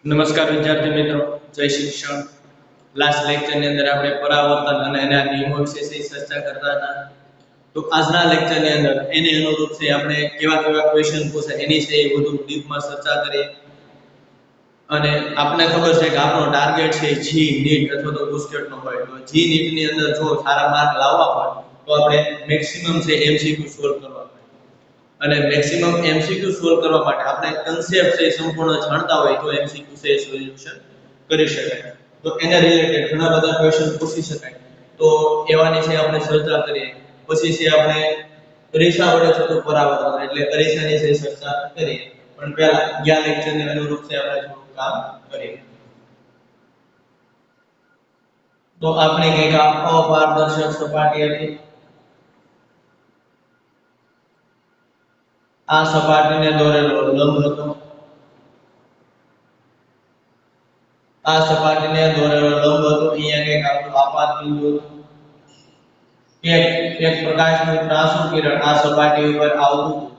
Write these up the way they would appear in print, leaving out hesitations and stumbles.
નમસ્કાર વિદ્યાર્થી મિત્રો, જય શિક્ષણ. લાસ્ટ લેક્ચર ની અંદર આપણે પરાવર્તન અને એના નિયમો વિશે ચર્ચા કરતા હતા. તો આજના લેક્ચર ની અંદર એને અનુરૂપ છે આપણે કેવા કેવા ક્વેશ્ચન પૂછે એની છે એ બધું ડીપમાં ચર્ચા કરીએ. અને આપણે ખબર છે કે આપણો ટાર્ગેટ છે જી નીટ અથવા તો ગુસ્કેટ નો હોય. તો જી નીટ ની અંદર જો સારા માર્ક લાવવા હોય તો આપણે મેક્સિમમ છે એમસીક્યુ સોલ્વ કરવા પડે. અને મેક્સિમમ એમસીક્યુ સોલ્વ કરવા માટે આપણે કન્સેપ્ટ છે સંપૂર્ણ જાણતા હોય તો એમસીક્યુ છે સોલ્યુશન કરી શકાય. તો એના રિલેટેડ ઘણા બધા ક્વેશ્ચન પૂછી શકાય. તો એવાની છે આપણે ચર્ચા કરીએ. પછી છે આપણે અરીસા વડે થતું પરાવર્તન એટલે અરીસાની છે ચર્ચા કરીએ. પણ પહેલા ગયા લેક્ચરની અનુરૂપ છે આપણે થોડું કામ કરીએ. તો આપણે કંઈક અપારદર્શક સપાટી હતી. આ સપાટીને દોરેલો લંબ હતો. આ સપાટીને દોરેલો લંબ હતો. અહીંયા કંઈક આપણું આપાત બિંદુ હતું. એક પ્રકાશનું ત્રાંસુ કિરણ આ સપાટી ઉપર આવતું હતું.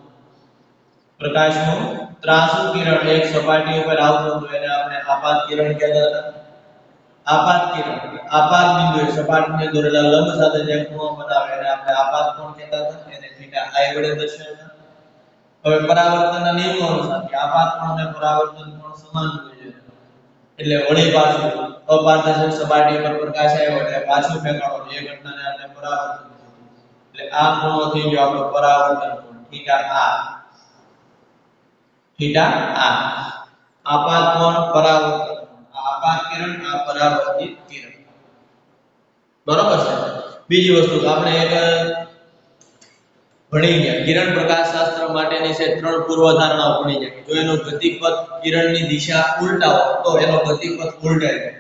પ્રકાશનું ત્રાંસુ કિરણ એક સપાટી ઉપર આવતું હતું એને આપણે આપાત કિરણ કહેતા હતા. આપાત બિંદુએ સપાટીને દોરેલા લંબ સાથે જે ખૂણો બનાવે એને આપણે આપાત કોણ કહેતા હતા. એને થીટા i વડે દર્શાવતા. હવે પરાવર્તનના નિયમો અનુસાર આપાત કોણ અને પરાવર્તન કોણ સમાન હોવું જોઈએ. એટલે વળી પાછું અપારદર્શક સપાટી પર પ્રકાશ આવ્યો એટલે પાછું ફેંકાણો એ ઘટનાને આપણે પરાવર્તન કહીએ. એટલે આ ખૂણો થઈ ગયો આપણો પરાવર્તન કોણ થીટા r. આપાત કોણ પરાવર્તન કોણ. આપાત કિરણ આ પરાવર્તિત કિરણ. બરોબર છે. બીજી વસ્તુ આપણે એક ભણી ગયા કિરણ પ્રકાશ શાસ્ત્ર માટેની છે ત્રણ પૂર્વધારણાઓ ભણી ગયા. જો એનો ગતિપથ કિરણની દિશા ઉલટા હોય તો એનો ગતિપથ ઉલટાઈ જાય.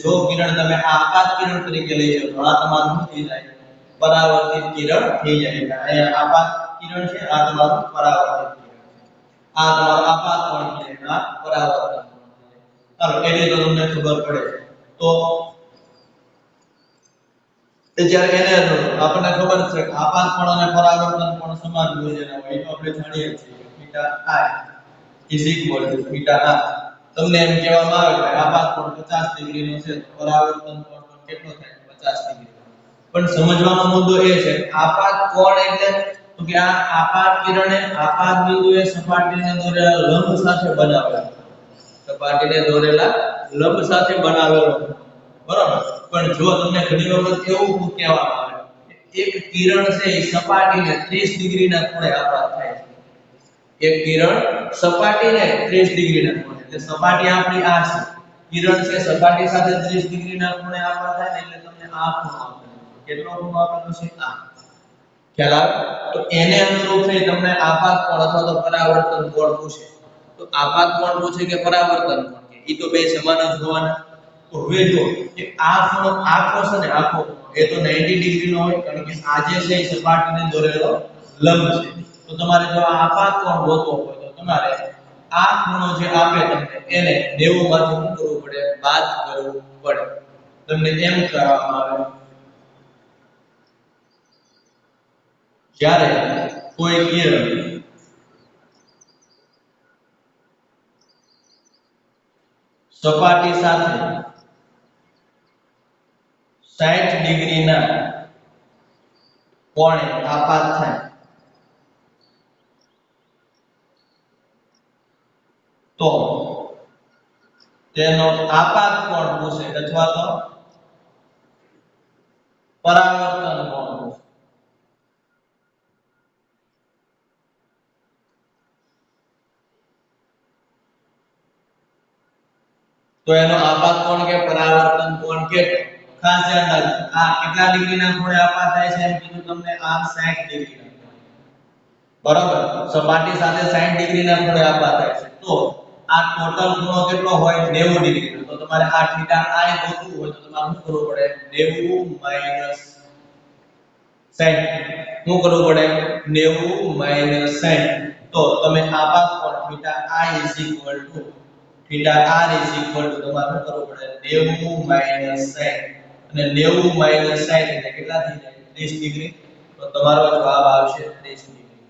જો કિરણ તમે આપાત કિરણ તરીકે લઈ લો તો આ તમારું શું થઈ જાય? પરાવર્તિત કિરણ થઈ જાય. અહીંયા આપાત કિરણ છે આ તમારું પરાવર્તિત કિરણ છે. આ તમારું આપાત કોણ છે આ પરાવર્તન કોણ છે. ચાલો એટલે તો તમને ખબર પડે. તો જ્યારે એને આપણને ખબર છે કે આપાત કોણ અને પરાવર્તન કોણ સમાન મૂલ્યના હોય તો આપણે જાણીએ છીએ થીટા i થીટા r. તમને એમ કહેવામાં આવે કે આપાત કોણ 50 ડિગ્રી નો છે તો પરાવર્તન કોણ કેટલો થાય 50 ડિગ્રી. પણ સમજવાનો મુદ્દો એ છે આપાત કોણ એટલે તો કે આ આપાત કિરણે આપાત બિંદુએ સપાટીને દોરેલા લંબ સાથે બનાવેલો. સપાટીને દોરેલા લંબ સાથે બનાવેલો. બરાબર. પણ જો તમને ઘણી વખત એવું કહેવામાં આવે એક કિરણ છે એ સપાટીને 30 ડિગ્રીના ખૂણે આપાત થાય છે. એક કિરણ સપાટીને 30 ડિગ્રીના ખૂણે એટલે સપાટી આપણી આ છે. કિરણ છે સપાટી સાથે 30 ડિગ્રીના ખૂણે આપાત થાય એટલે તમને આ ખૂણો આપેલો છે. કેટલો ખૂણો આપેલો છે આ. ખ્યાલ આવે? તો એને અનુરૂપ છે તમને આપાત કોણ અથવા તો પરાવર્તન કોણ પૂછે. તો આપાત કોણ પૂછે કે પરાવર્તન કોણ કે ઈ તો બે સમાન જ હોવાના. તો હવે જો કે આ ખૂણો આખો છે ને આખો એ તો 90 ડિગ્રીનો હોય કારણ કે આ જે છે એ સપાટીને દોરેલો લંબ છે. તો તમારે જો આ આપાત કોણ ગોતવો હોય તો તમારે આ ખૂણો જે આપે તમને એને 90 માંથી શું કરવું પડે? બાદ કરવું પડે. તમને એમ કહેવામાં આવે જ્યારે કોઈ કિરણ સપાટી સાથે 60 ડિગ્રીના કોણે આપાત થાય તો તેનો આપાત કોણ પૂછે અથવા તો પરાવર્તન કોણ પૂછે. તો એનો આપાત કોણ કે પરાવર્તન કોણ કે ખાસ ધ્યાન રાખજો. આ કેટલા ડિગ્રીના ખૂણે આપાત થાય છે એમ કીધું તમને આ 60 ડિગ્રીના ખૂણે. બરાબર. સપાટી સાથે 60 ડિગ્રીના ખૂણે આપાત થાય છે. તો આ ટોટલ ખૂણો કેટલો હોય 90 ડિગ્રીનો. તો તમારે આ થીટા i ગોતવું હોય તો તમારે શું કરવું પડે? 90 - 60. શું કરવું પડે? 90 - 60. તો તમે આપાત કોણ થીટા i થીટા r તમારે શું કરવું પડે? 90 - 60. અને 90 - 60 એટલે કેટલા થઈ જાય? 30 ડિગ્રી. તો તમારો જવાબ આવશે 30 ડિગ્રી.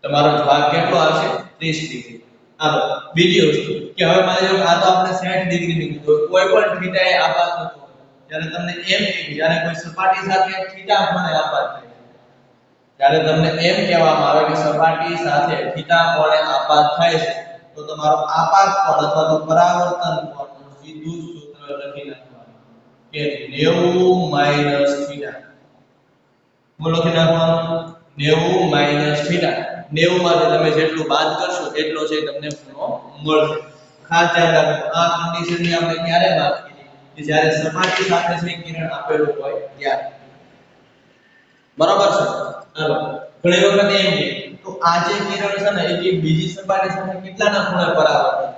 તમારો જવાબ કેટલો આવશે? 30 ડિગ્રી. હાલો બીજી વસ્તુ કે હવે માની લો કે આ તો આપણે 60 ડિગ્રી ની કીધું કોઈ પણ થીટા એ આપાત થતો હોય ત્યારે તમને એમ કે જ્યારે કોઈ સપાટી સાથે થીટા કોણે આપાત થાય ત્યારે તમને એમ કહેવામાં આવે કે સપાટી સાથે થીટા કોણે આપાત થાય છે તો તમારો આપાત કોણ અથવા તો પરાવર્તન કોણનું સીધું સૂત્ર લખી નાખવાનું કે 90 - થીટા બોલો લખી નાખવાનું 90 - થીટા 90 માંથી તમે જેટલું બાદ કરશો એટલો છે તમને ખૂણો મળશે ખાસ ધ્યાન રાખો આ કન્ડિશનની આપણે ક્યારે વાત કરી કે જ્યારે સપાટી સાથે છે કિરણ આપેલું હોય ત્યારે બરાબર છે હાલો ઘણી વખત એમ કે તો આ જે કિરણ છે ને એ બીજી સપાટી સાથે કેટલાના ખૂણે પરાવર્તન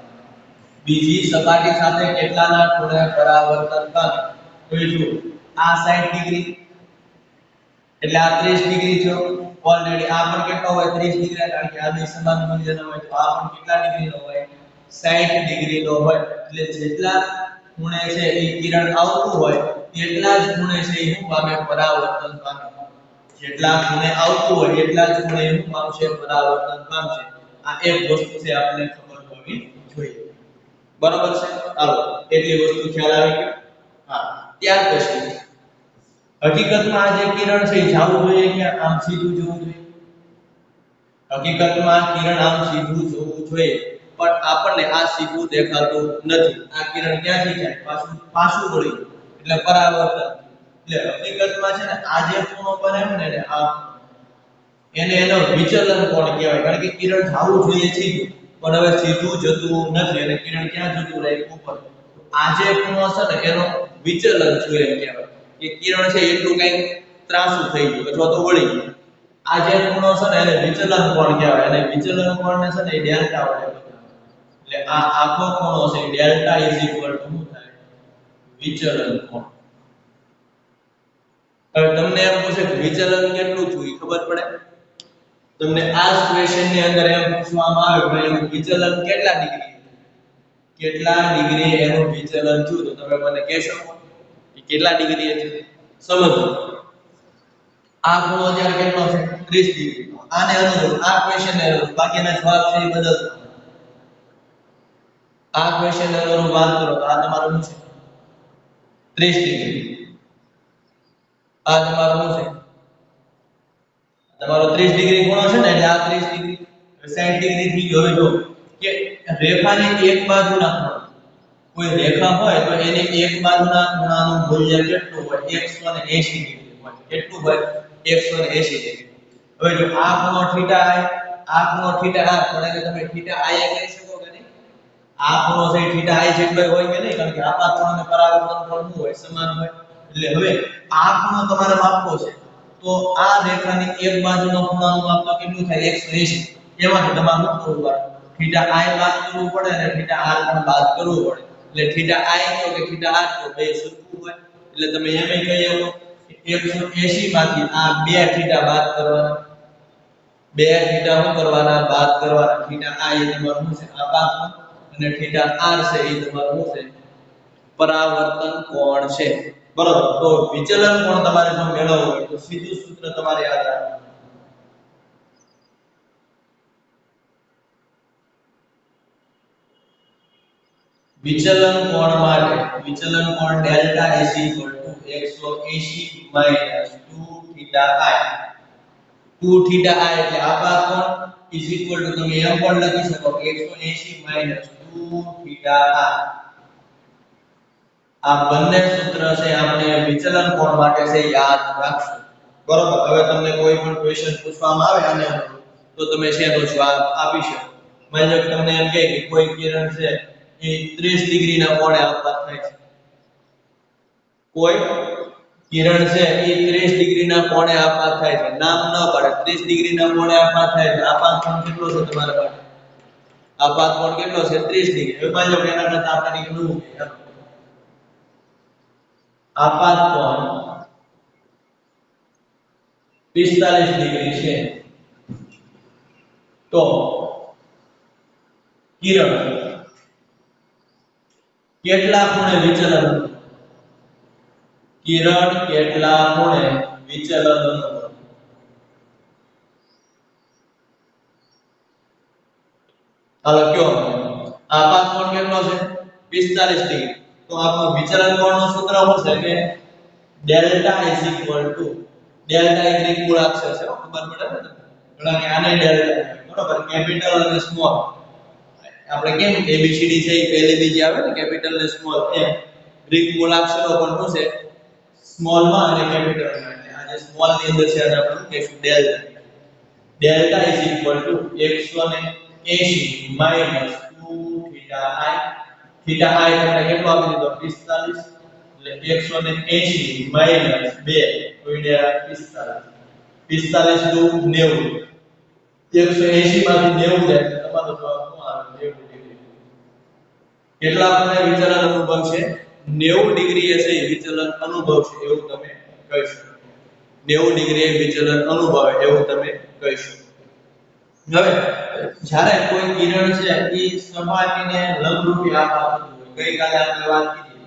બીજી સપાટી સાથે કેટલાના ખૂણે પરાવર્તન પામે તો એ જો આ 60 ડિગ્રી એટલે આ 30 ડિગ્રી થયો ઓલરેડી આ પણ કેટલો હોય 30 ડિગ્રી કારણ કે આ બે સમાન મૂલ્યના હોય તો આ પણ કેટલા ડિગ્રીનો હોય 60 ડિગ્રીનો હોય એટલે જેટલા ખૂણે છે એ કિરણ આવતું હોય એટલા જ ખૂણે છે એ શું પામે પરાવર્તન પામે જેટલા ખૂણે આવતું હોય એટલા જ ખૂણે શું પામશે પરાવર્તન પામશે આ એક વસ્તુ છે આપણે ખબર હોવી જોઈએ બરાબર છે ચાલો એટલી વસ્તુ ખ્યાલ આવી ગયો હા ત્યાર પછી હકીકતમાં આ જે કિરણ છે એ જાવું જોઈએ કે આમ સીધું જવું જોઈએ હકીકતમાં કિરણ આમ સીધું જવું જોઈએ પણ આપણને આ સીધું દેખાતું નથી આ કિરણ ક્યાંથી જાય પાછું પાછું વળી એટલે પરાવર્તન એટલે હકીકતમાં છે ને આ જે ખૂણો બને ને આ એને એનો વિચલન કોણ કહેવાય કારણ કે કિરણ જાવું જોઈએ સીધું પણ હવે સીધું જતું નથી અને કિરણ ક્યાં જતું રહે ઉપર આ જે ખૂણો છે ને એનો વિચલન જોઈએ કહેવાય કે કિરણ છે એટલું કંઈક ત્રાસું થઈ ગયું અથવા તો વળી ગયું આ જે ખૂણો છે ને એને વિચલન કોણ કહેવાય અને વિચલન કોણને છે ને એ ડેલ્ટા વડે બતાવે એટલે આ આખો ખૂણો છે ડેલ્ટા શું થાય વિચલન કોણ હવે તમને એમ પૂછે કે વિચલન કેટલું થયું ખબર પડે તમને આ ક્વેશ્ચન ની અંદર એમ પૂછવામાં આવે કે એનું વિચલન કેટલા ડિગ્રી એનું વિચલન થયું તો તમે મને કહેશો કે કેટલા ડિગ્રી છે સમજો આ ખૂણો જ્યારે કેટલો છે 30 ડિગ્રી આને અનુરૂપ આ ક્વેશ્ચન ને અનુરૂપ બાકીના જવાબ છે એ બદલતા આ ક્વેશ્ચન ને અનુરૂપ વાત કરો તો આ તમારું શું છે 30 ડિગ્રી આ તમારું શું છે તમારો 30 ડિગ્રી ખૂણો છે ને એટલે આ 30 ડિગ્રી 60 ડિગ્રી થી હવે જો કે રેખાની એક બાજુના ખૂણા કોઈ રેખા હોય તો એની એક બાજુના ખૂણાનું મૂલ્ય કેટલું હોય 180 ડિગ્રી હોય કેટલું હોય 180 ડિગ્રી હવે જો આ ખૂણો થીટા આય આ ખૂણો થીટા આ પણ એટલે તમે થીટા આય કહી શકો કે નહીં આ ખૂણો છે થીટા આય જેટલો હોય કે નહીં કારણ કે આપાત કોણ અને પરાવર્તન કોણ શું હોય સમાન હોય એટલે હવે આ ખૂણો તમારે માપવો છે તો આ રેખાની એક બાજુનો ખૂણાનું માપ તો કેટલું થાય 180 એમાંથી તમારે શું કરવું પડે થીટા આય બાદ કરવું પડે અને થીટા આર પણ બાદ કરવું પડે એટલે થીટા આય તો કે થીટા આર તો બે સરખું હોય એટલે તમે એમ કહી શકો કે 180 માંથી આ બે થીટા બાદ કરવાના બે થીટા શું કરવાના બાદ કરવાના થીટા આય એ તમારું શું છે આપાત અને થીટા આર છે એ તમારું શું છે પરાવર્તન કોણ છે બરોબર તો વિચલન કોણ તમારે જો મેળવવું હોય તો સીધું સૂત્ર તમારે યાદ રાખવાનું વિચલન કોણ માટે વિચલન કોણ delta AC 180 2 theta i 2 theta i એટલે આપાત કોણ તમે એમ પણ લખી શકો કે 180 2 થીટા i આ બંને સૂત્ર છે આપણે વિચલન કોણ માટે છે યાદ રાખશો બરોબર હવે તમને કોઈ પણ ક્વેશ્ચન પૂછવામાં આવે આને તો તમે શેનો જવાબ આપી શકો માની લો કે તમને એમ કહે કે કોઈ કિરણ છે એ 30 ડિગ્રીના કોણે આપાત થાય છે કોઈ કિરણ છે એ 30 ડિગ્રીના કોણે આપાત થાય છે નામ ન પાડે 30 ડિગ્રીના કોણે આપાત થાય છે આપાત કોણ કેટલો છે તમારા પાસે આપાત કોણ કેટલો છે 30 ડિગ્રી હવે માની લો કે એના કરતા આપણે કંઈક નવું કહીએ આપાત કોણ 45 ડિગ્રી છે તો કિરણ કેટલા ખૂણે વિચલન કિરણ કેટલા ખૂણે વિચલન હાલો કયો આપાત કોણ કેટલો છે 45 ડિગ્રી તો આપણો વિચલન કોણનું સૂત્ર શું છે કે delta is equal to delta A Greek મૂળાક્ષર છે ખબર પડે ને એટલે કે આને ડેલ્ટા બરોબર કેપિટલ અને સ્મોલ આપણે કેમ એબીસીડી છે એ પહેલી બીજી આવે ને કેપિટલ ને સ્મોલ એમ ગ્રીક મૂળાક્ષરો પણ શું છે સ્મોલ માં અને કેપિટલ માં એટલે આ જે સ્મોલ ની અંદર છે આને આપણે કહીશું delta delta is equal to 180 minus 2 theta I theta I તમને કેટલો આપી દીધો 45 એટલે 180 માઈનસ 2 ગુણ્યા 45 45 દુ 90 180 માંથી 90 જાય એટલે તમારો જવાબ શું આવે 90 ડિગ્રી કેટલા આપણને વિચલન અનુભવ છે 90 ડિગ્રી એ છે વિચલન અનુભવ છે એવું તમે કહી શકો 90 ડિગ્રી વિચલન અનુભવે એવું તમે કહી શકો હવે જ્યારે કોઈ કિરણ છે એ સપાટીને લંબરૂપી આપાત થતું હોય ગઈકાલે આપણે વાત કરી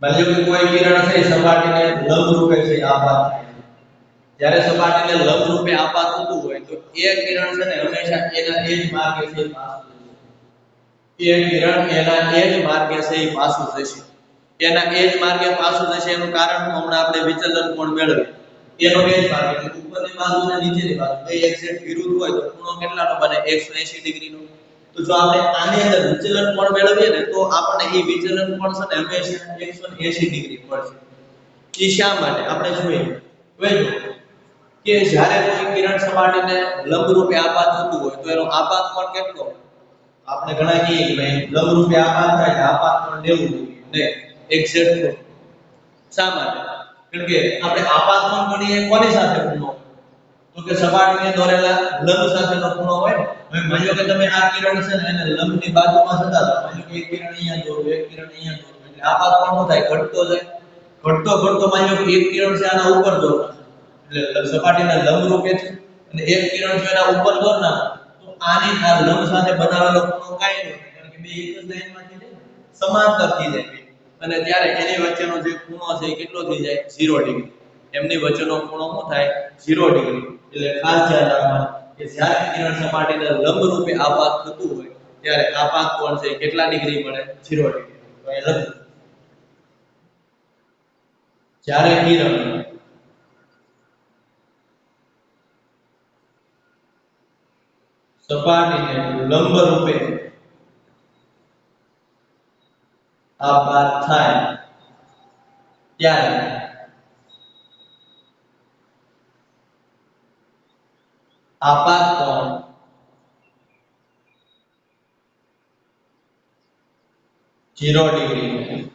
માની લો કે કોઈ કિરણ છે સપાટીને લંબરૂપે છે આપાત થાય જ્યારે સપાટીને લંબરૂપે આપાત થતું હોય તો એ કિરણ છે ને હંમેશા એના એ જ માર્ગે છે પાછું જશે એ કિરણ એના એ જ માર્ગે છે પાછું જશે એના એ જ માર્ગે પાછું જશે એનું કારણ હમણાં આપણે વિચલન કોણ મેળવ્યું એનો એ જ માર્ગ એટલે ઉપરની બાજુ અને નીચેની બાજુ બે એક્ઝેક્ટ વિરુદ્ધ હોય તો ખૂણો કેટલાનો બને 180 ડિગ્રીનો તો જો આપણે આની અંદર વિચલન કોણ મેળવીએ ને તો આપણને એ વિચલન કોણ છે ને હંમેશા 180 ડિગ્રી મળશે એ શા માટે આપણે જોઈએ વેજો કે જ્યારે કોઈ કિરણ સપાટીને લંબરૂપે આપાત થતું હોય તો એનો આપાત કોણ કેટલો આપણે ઘણા કહીએ કે ભાઈ લંબરૂપે આપાત થાય તો આપાત કોણ 90 ડિગ્રી ને એક્ઝેક્ટ શા માટે કારણ કે આપણે આપાત કોણ ગણીએ કોની સાથે ખૂણો તો કે સપાટીને દોરેલા લંબ સાથેનો ખૂણો હોય હવે માની લો કે તમે આ કિરણ છે ને એને લંબની બાજુમાં જતા હતા માની લો કે એક કિરણ અહીંયા દોરો એક કિરણ અહીંયા દોરો એટલે આપાત કોણ શું થાય ઘટતો જાય ઘટતો માની લો કે એક કિરણ છે આના ઉપર દોરો એટલે સપાટીના લંબ રૂપે છે અને એક કિરણ છે એના ઉપર દોરના તો આની આ લંબ સાથે બનાવેલો ખૂણો કાઈ નહીં કારણ કે બે એક જ લાઈનમાંથી છે સમાંતર થઈ જાય અને ત્યારે એની વચ્ચેનો જે ખૂણો છે એ કેટલો થઈ જાય 0 ડિગ્રી એમની વચ્ચેનો ખૂણો શું થાય 0 ડિગ્રી એટલે ખાસ ધ્યાન રાખવાનું કે જ્યારે કિરણ સપાટીને લંબ રૂપે આપાત થતું હોય ત્યારે આપાત કોણ છે કેટલા ડિગ્રી મળે 0 ડિગ્રી તો એ લખો જ્યારે કિરણ સપાટીને લંબ રૂપે આપાત થાય ત્યારે આપાત કોણ 0 ડિગ્રી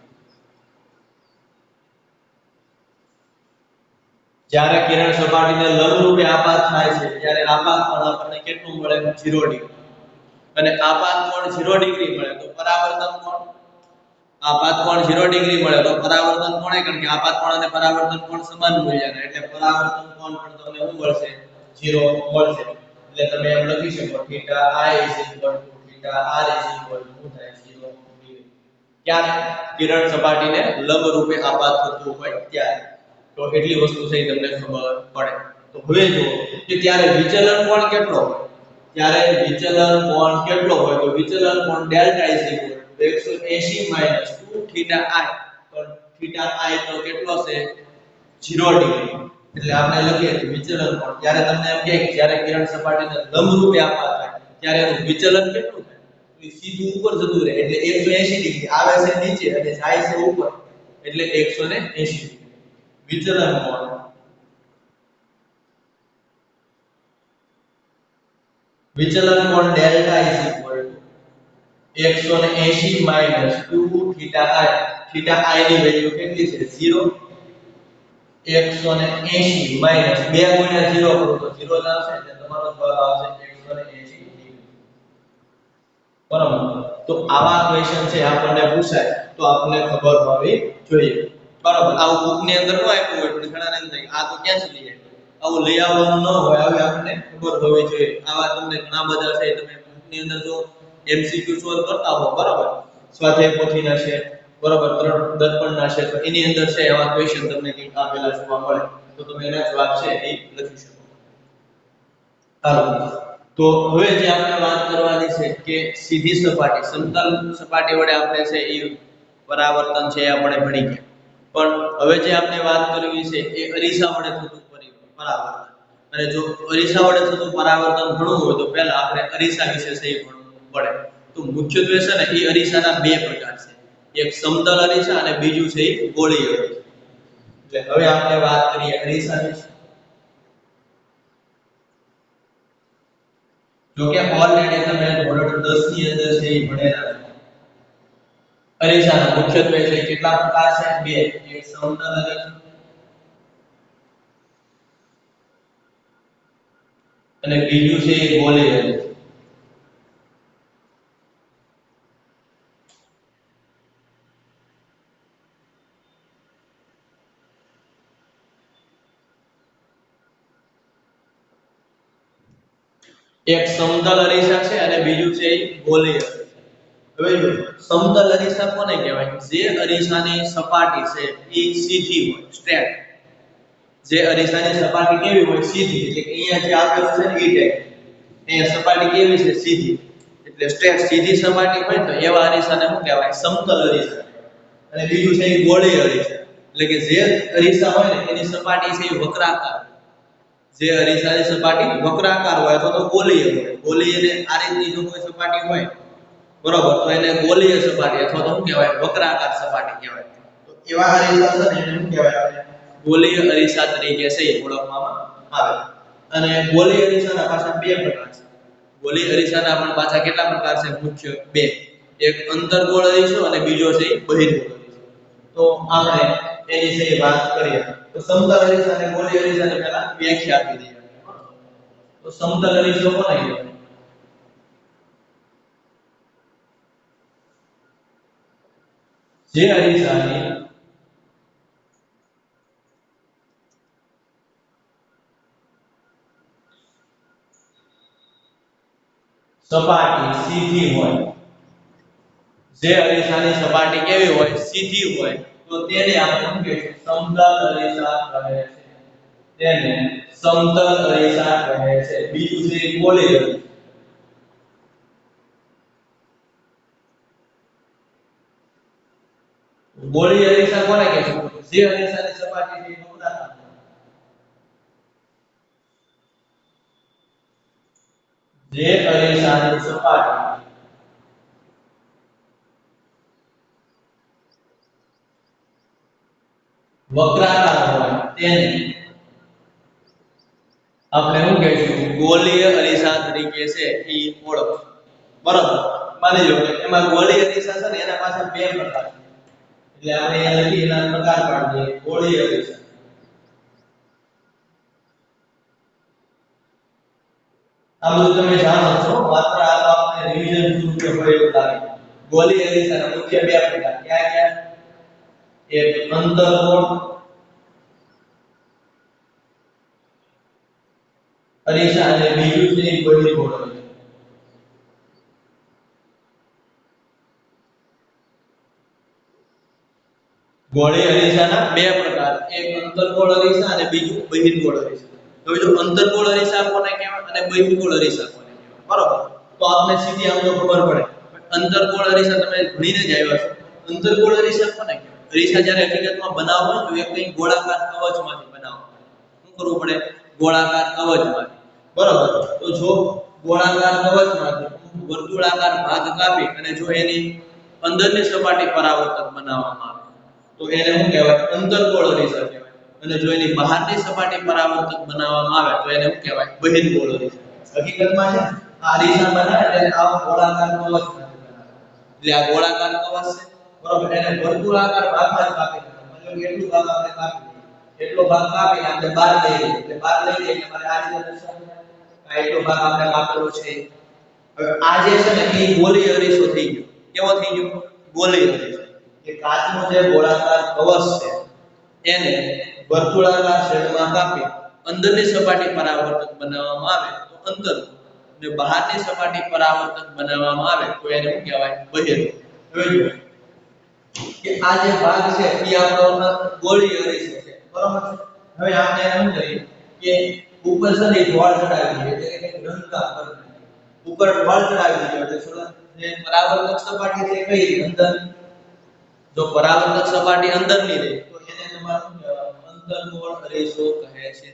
જ્યારે કિરણ સપાટીને લંબ રૂપે આપાત થાય છે ત્યારે આપાત કોણ આપણને કેટલું મળે 0 ડિગ્રી અને આપાત કોણ 0 ડિગ્રી મળે તો પરાવર્તન કોણ આપાત કોણ 0 ડિગ્રી મળે તો પરાવર્તન કોણ કારણ કે આપાત કોણ અને પરાવર્તન કોણ સમાન મૂલ્યના એટલે પરાવર્તન કોણ પણ તમને શું મળશે 0 મળશે એટલે તમે એમ લખી શકો θi θr 0 ડિગ્રી ક્યારે કિરણ સપાટીને લંબ રૂપે આપાત થતું હોય ત્યારે તો એટલી વસ્તુ છે તમને ખબર પડે તો હવે જો કે ત્યારે વિચલન કોણ કેટલો હોય ત્યારે વિચલન કોણ કેટલો હોય તો વિચલન કોણ delta is equal 180 minus 2 theta I તો થીટા આઈ તો કેટલો છે 0 ડિગ્રી એટલે આપણે લખીએ વિચલન કોણ ત્યારે તમને એમ કહે કે જ્યારે કિરણ સપાટીને લંબ રૂપે આપાત થાય ત્યારે એનું વિચલન કેટલું થાય તો સીધું ઉપર જતું રહે એટલે 180 ડિગ્રી આવે છે નીચે અને જાય છે ઉપર એટલે 180 ડિગ્રી વિચલન કોણ delta is equal to 180 minus 2 theta I theta I ની વેલ્યુ કેટલી છે 0 180 માઈનસ 2 ગુણ્યા 0 કરો તો 0 જ આવશે એટલે તમારો જવાબ આવશે 180 ડિગ્રી બરાબર તો આવા ક્વેશ્ચન છે આપણને પૂછાય તો આપણને ખબર હોવી જોઈએ બરાબર આવું બુક ની અંદર નો આપ્યું હોય પણ ઘણાને એમ થાય આ તો ક્યાં સુધી જાય આવું લઈ આવવાનું ન હોય આવી આપણને ખબર હોવી જોઈએ આવા તમને ઘણા બધા છે તમે બુક ની અંદર જો MCQ સોલ્વ કરતા હો બરાબર સ્વાધ્યાય પોથીના છે બરાબર દર્પણના છે તો એની અંદર છે એવા ક્વેશ્ચન તમને કંઈક આપેલા જોવા મળે તો તમે એના જવાબ છે એ લખી શકો હાલો તો હવે જે આપણે વાત કરવાની છે કે સીધી સપાટી સમતલ સપાટી વડે આપણે છે એ પરાવર્તન છે એ આપણે ભણી ગયા, પણ હવે જે આપણે વાત કરવી છે એ અરીસા વડે થતું પરાવર્તન. અને જો અરીસા વડે થતું પરાવર્તન ભણવું હોય તો પહેલા આપણે અરીસા વિશે છે એ ભણવું પડે. તો મુખ્યત્વે છે ને એ અરીસાના બે પ્રકાર છે, એક સમતલ અરીસા અને બીજું છે એ ગોળીય અરીસા. એટલે હવે આપણે વાત કરીએ અરીસા વિશે. જો કે ઓલરેડી તમે ધોરણ 10 ની અંદર છે એ ભણેલા છો. અરીસાના મુખ્યત્વે છે કેટલા પ્રકાર છે? બે. એક સમતલ અરીસા અને બીજું છે એ ગોળીય અરીસા. એક સમતલ અરીસા છે અને બીજું છે એ ગોળીય અરીસા. હવે જો સમતલ અરીસા કોને કહેવાય? જે અરીસાની સપાટી છે એ સીધી હોય, સ્ટ્રેટ. જે અરીસાની સપાટી કેવી હોય? સીધી. એટલે કે અહીંયા જે આપેલું છે ને એ ટાઈપ. અહીંયા સપાટી કેવી છે? સીધી. એટલે સ્ટ્રેટ સીધી સપાટી હોય તો એવા અરીસાને શું કહેવાય? સમતલ અરીસા. અને બીજું છે એ ગોળીય અરીસા. એટલે કે જે અરીસા હોય ને એની સપાટી છે એ વક્રાકાર. જે અરીસાની સપાટી વક્રાકાર હોય અથવા તો ગોળીય હોય. ગોળીયને આ રીતની જો કોઈ સપાટી હોય, બરોબર, તો એને ગોળીય સપાટી અથવા તો શું કહેવાય? વક્રાકાર સપાટી કહેવાય. તો એવા અરીસા છે ને એને શું કહેવાય? ગોળીય અરીસા તરીકે છે એ ઓળખવામાં આવે. અને ગોળીય અરીસાના પાછા બે પ્રકાર છે. ગોળીય અરીસાના પણ પાછા કેટલા પ્રકાર છે? મુખ્ય બે. એક અંતર્ગોળ અરીસો અને બીજો છે બહિર્ગોળ અરીસો. તો આપણે એની વિશે વાત કરીએ. તો સમતલ અરીસા અને ગોળીય અરીસાને પહેલા વ્યાખ્યા આપી દઈએ. તો સમતલ અરીસો કોને કહેવાય? જે અરીસાની સપાટી સીધી હોય. જે અરીસાની સપાટી કેવી હોય? સીધી હોય. તો તેને આપણે શું કહીશું? સમતલ અરીસા કહે છે. તેને સમતલ અરીસા કહે છે. બીજું છે ગોળીય અરીસા. ગોળીય અરીસા કોને કહેશું? જે અરીસાની સપાટી છે એ વક્રાકાર. જે અરીસાની સપાટી વક્રાકાર હોય તેને આપણે શું કહીશું? ગોળીય અરીસા તરીકે છે એ ઓળખ. બરાબર. માની લો કે એમાં ગોળીય અરીસા છે ને એના પાછળ બે પ્રકાર છે. એટલે આપણે અહીંયા લખી એના પ્રકાર પાડી દઈએ. ગોળીય અરીસા. આ બધું તમે જાણો છો, માત્ર આ તો આપણે રિવિઝન પૂરતું હોય એવું લાગે. ગોળીય અરીસાના મુખ્ય બે પ્રકાર ક્યાં ક્યાં? એક અંતર્ગોળ અરીસા અને બીજું છે બહિર્ગોળ અરીસા. ગોળીય અરીસાના બે પ્રકાર, એક અંતર્ગોળ અરીસા અને બીજું બહિર્ગોળ અરીસા. તો જો અંતર્ગોળ અરીસા કોને કહેવાય અને બહિર્ગોળ અરીસા કોને કહેવાય? બરોબર. તો આપણે સીધી આમ તો ખબર પડે. અંતર્ગોળ અરીસા તમે ભણીને જ આવ્યા છો. અંતર્ગોળ અરીસા કોને કહેવાય? અરીસા જ્યારે હકીકતમાં બનાવવો હોય તો એ કંઈક ગોળાકાર કવચમાંથી બનાવવો. શું કરવું પડે? ગોળાકાર કવચમાંથી. બરોબર. તો જો ગોળાકાર કવચમાંથી વર્તુળાકાર ભાગ કાપી અને જો એની અંદરની સપાટી પરાવર્તક બનાવવામાં આવે તો એને શું કહેવાય? અંતર્ગોળ અરીસા કહેવાય. અને જો એની બહારની સપાટી પરાવર્તક બનાવવામાં આવે તો એને શું કહેવાય? બહિર્ગોળ અરીસા. હકીકતમાં છે આ અરીસા બનાવે એટલે આવો ગોળાકાર કવચ બનાવે. એટલે આ ગોળાકાર કવચ છે, બરોબર, એને વર્તુળાકાર ભાગમાં જ કાપી નાખે. મતલબ એટલું ભાગ આપણે કાપી દઈએ. એટલો ભાગ કાપીને આપણે બહાર લઈ લઈએ. એટલે બહાર લઈ લઈએ એટલે મારે આ રીતે દર્શાવવું. આ એટલો ભાગ આપણે કાપેલો છે. હવે આ જે છે ને એ ગોળીય અરીસો થઈ ગયો. કેવો થઈ ગયો? ગોળીય અરીસો. કે કાચનો જે ગોળાકાર કવચ છે એને વર્તુળાકાર છેદમાં કાપી અંદરની સપાટી પરાવર્તક બનાવવામાં આવે તો અંતર્ગોળ, અને બહારની સપાટી પરાવર્તક બનાવવામાં આવે તો એને શું કહેવાય? બહિર્ગોળ. હવે જો કે આ જે ભાગ છે એ આપણો ગોળીય અરીસો છે, બરોબર છે. હવે આપણે એમ કરીએ કે ઉપર છે ને ઢોળ ચડાવી દઈએ એટલે કે રંગકામ કરે ઉપર ઢોળ ચડાવી દઈએ એટલે શું જે પરાવર્તક સપાટી છે કઈ અંદર જો પરાવર્તક સપાટી અંદરની રહે તો એને તમારું અંતર્ગોળ અરીસો કહે છે શું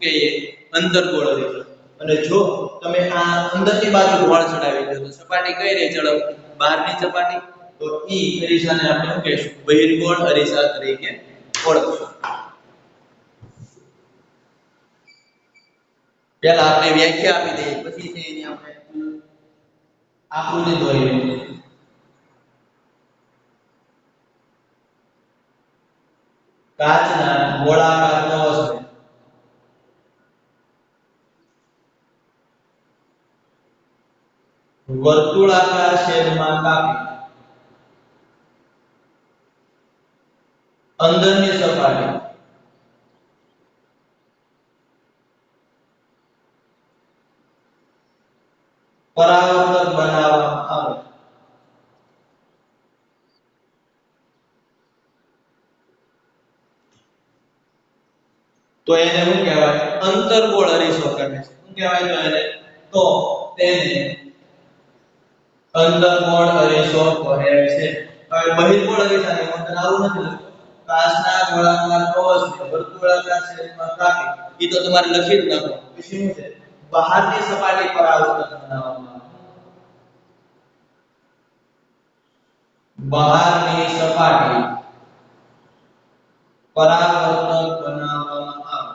કહીએ અંતર્ગોળ અરીસો અને જો તમે આ અંદરની બાજુ ઢોળ ચડાવી દો તો સપાટી કઈ રહે ચડક બહારની સપાટી તો ઈ અરીસાને આપણે શું કહીશું બહિર્ગોળ અરીસા તરીકે ઓળખશું પહેલા આપણે વ્યાખ્યા આપી દઈએ પછી છે એની આપણે આકૃતિ દોરીએ કાચના ગોળાકાર કવચને વર્તુળાકાર છેદમાં કાપી અંદરની સપાટી પરાવર્તક બનાવવામાં આવે તો એને શું કહેવાય અંતર્ગોળ અરીસો કહે છે શું કહેવાય તો એને તો તેને અંતર્ગોળ અરીસો કહે છે હવે બહિર્ગોળ અરીસાની અંદર આવું નથી લખતું કાચના ગોળાકાર કવચને વર્તુળાકાર છેદમાં કાપી ઈ તો તમારે લખી જ નાખો પછી શું છે બહારની સપાટી પરાવર્તક બનાવવામાં બહારની સપાટી પરાવર્તક બનાવવામાં આવે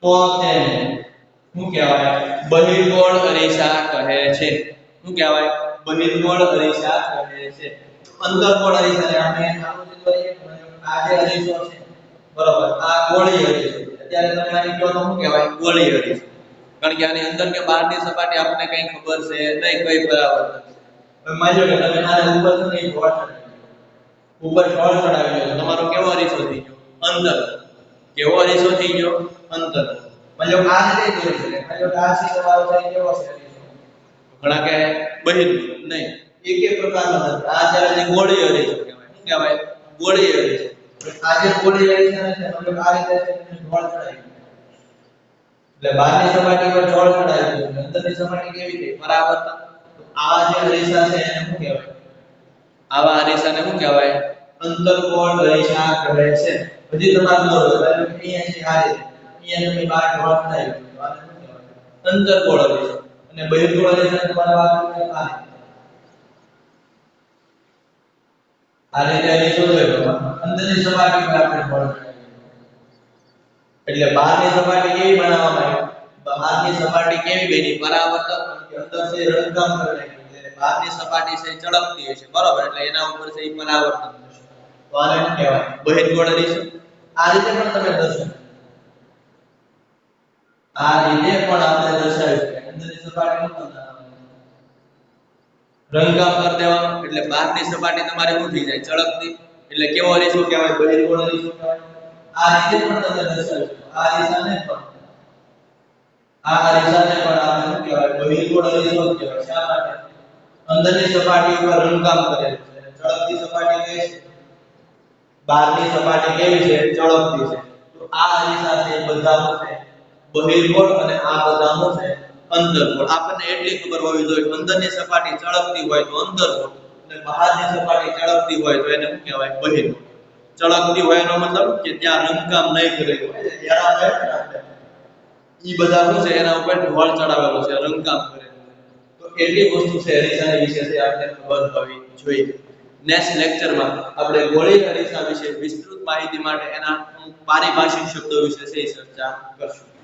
તો તેને શું કહેવાય બહિર્ગોળ અરીસા કહે છે શું કહેવાય બહિર્ગોળ અરીસા કહે છે અંતર્ગોળ અરીસાને આપણે આકૃતિ દોરીએ આ જે અરીસો છે બરોબર આ ગોળી અરીસો અત્યારે તમે આને કહો તો શું કહેવાય ગોળી અરીસો કારણ કે આની અંદર કે બહારની સપાટી આપણને કઈ ખબર છે નહીં કઈ પરાવર્તક હવે માની લો કે તમે આને ઉપર છે ને ઢોળ ચડાવી ઉપર ઢોળ ચડાવી દો તમારો કેવો અરીસો થઈ ગયો અંદર કેવો અરીસો થઈ ગયો અંતર મતલબ આ રીતે દોરી શકે મતલબ આ છે તમારો થઈ કેવો છે ઘણા કે બહિર નહીં એક પ્રકારનો નથી આ જ્યારે જે ગોળી અરીસો કહેવાય શું કહેવાય ગોળી અરીસો આ જે ગોળી અરીસો છે મતલબ આ રીતે છે ઢોળ ચડાવી એટલે બહારની સપાટી પર ઢોળ ચડાવી દો અંદરની સપાટી કેવી થઈ પરાવર્તક તો આ જે અરીસા છે એને શું કહેવાય આવા અરીસાને શું કહેવાય અંતર્ગોળ અરીસા કહે છે હજી તમારે દોરો અહીંયા છે આ રીતે અહીંયા તમે બહાર ઢોળ ચડાવી દો આને શું કહેવાય અંતર્ગોળ અરીસો અને બહિર્ગોળ અરીસા તમારે વાત કરીએ આ રીતે અરીસો જોયો અંદરની સપાટી પર આપણે ઢોળ એટલે બહારની સપાટી કેવી બનાવવામાં આવી બહારની સપાટી કેવી બની પરાવર્તક અંદર છે રંગકામ કરે એટલે બહારની સપાટી છે ચળકતી હશે બરોબર એટલે એના ઉપર છે ઈ પરાવર્તન થશે તો આને શું કહેવાય બહિર્ગોળ અરીસો આ રીતે પણ તમે દર્શાવો આ રીતે પણ આપણે દર્શાવી શકીએ અંદરની સપાટીનું પણ રંગકામ કરી દેવાનું એટલે બહારની સપાટી તમારે શું થઈ જાય ચળકતી એટલે કેવો અરીસો કહેવાય બહિર્ગોળ અરીસો કહેવાય આ રીતે પણ તમે દર્શાવી શકો આ અરીસાને પણ આપણે શું કહેવાય બહિર્ગોળ અરીસો કહેવાય શા માટે અંદરની સપાટી ઉપર રંગકામ કરેલું છે ચળકતી સપાટી કઈ છે બહારની સપાટી કેવી છે ચળકતી છે તો આ અરીસા છે બધા છે બહિર્ગોળ અને આ બધા છે અંતર્ગોળ આપણને એટલી ખબર હોવી જોઈએ અંદરની સપાટી ચળકતી હોય તો અંતર્ગોળ અને બહારની સપાટી ચળકતી હોય તો એને શું કહેવાય બહિર્ગોળ ચળકતી હોય એનો મતલબ કે ત્યાં રંગકામ નહીં કરેલું હોય એના હોય ઈ બધા શું છે એના ઉપર ઢોળ ચડાવેલો છે રંગકામ કરેલું તો એટલી વસ્તુ છે અરીસાની વિશે છે આપણે ખબર હોવી જોઈએ નેક્સ્ટ લેક્ચરમાં આપણે ગોળી અરીસા વિશે વિસ્તૃત માહિતી માટે એના પારિભાષિક શબ્દો વિશે ચર્ચા કરશું